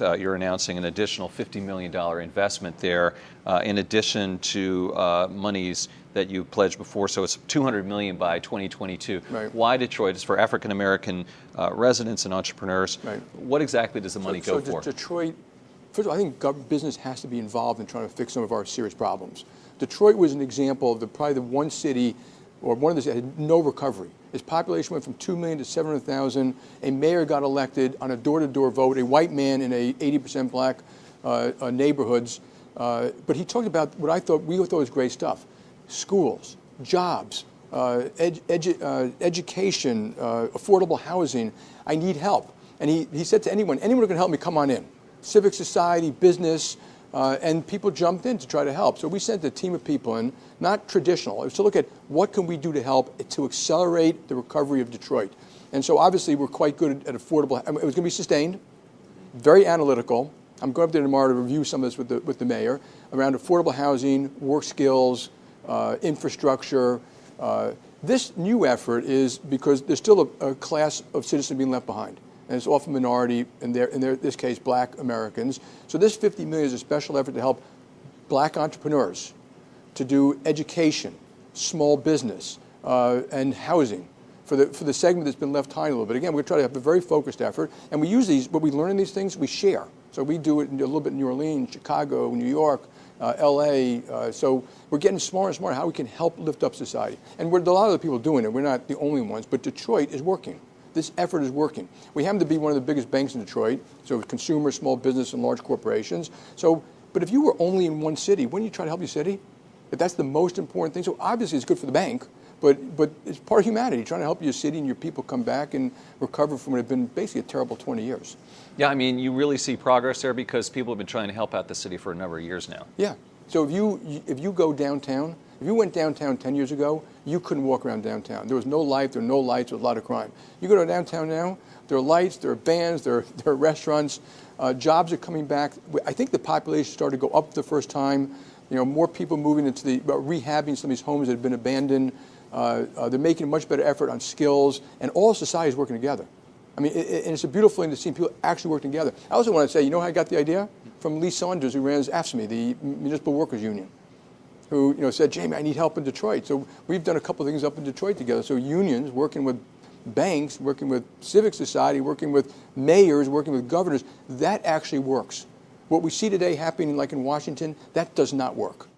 You're announcing an additional $50 million investment there, in addition to monies that you pledged before. So it's $200 million by 2022. Right. Why Detroit? It's for African American residents and entrepreneurs. Right. What exactly does the money go for? Detroit, first of all, I think business has to be involved in trying to fix some of our serious problems. Detroit was an example of probably the one city, or one of the cities that had no recovery. Its population went from 2 million to 700,000. A mayor got elected on a door-to-door vote, a white man in a 80% black neighborhoods. But he talked about what we thought was great stuff: schools, jobs, education, affordable housing. I need help. And he said to anyone who can help me, come on in. Civic society, business, and people jumped in to try to help. So we sent a team of people in, not traditional. It was to look at what can we do to help to accelerate the recovery of Detroit. And so obviously we're quite good at affordable. It was going to be sustained, very analytical. I'm going up there tomorrow to review some of this with the mayor around affordable housing, work skills, infrastructure. This new effort is because there's still a class of citizens being left behind. And it's often minority, in this case, black Americans. So this $50 million is a special effort to help black entrepreneurs to do education, small business, and housing for the segment that's been left behind a little bit. Again, we try to have a very focused effort, and we use these, what we learn in these things, we share. So we do it a little bit in New Orleans, Chicago, New York, LA. So we're getting smarter and smarter how we can help lift up society. And a lot of the people doing it. We're not the only ones, but Detroit is working. This effort is working. We happen to be one of the biggest banks in Detroit, so consumer, small business, and large corporations. So, but if you were only in one city, wouldn't you try to help your city? If that's the most important thing. So obviously it's good for the bank, but it's part of humanity, trying to help your city and your people come back and recover from what had been basically a terrible 20 years. Yeah, I mean, you really see progress there because people have been trying to help out the city for a number of years now. Yeah. So if you go downtown, if you went downtown 10 years ago, you couldn't walk around downtown. There was no life, there were no lights, there was a lot of crime. You go to downtown now, there are lights, there are bands, there are restaurants, jobs are coming back. I think the population started to go up the first time. You know, more people moving into rehabbing some of these homes that have been abandoned. They're making a much better effort on skills, and all society is working together. I mean, and it's a beautiful thing to see people actually working together. I also want to say, you know how I got the idea? From Lee Saunders, who ran AFSCME, the Municipal Workers Union, who said, Jamie, I need help in Detroit. So we've done a couple of things up in Detroit together. So unions, working with banks, working with civic society, working with mayors, working with governors, that actually works. What we see today happening like in Washington, that does not work.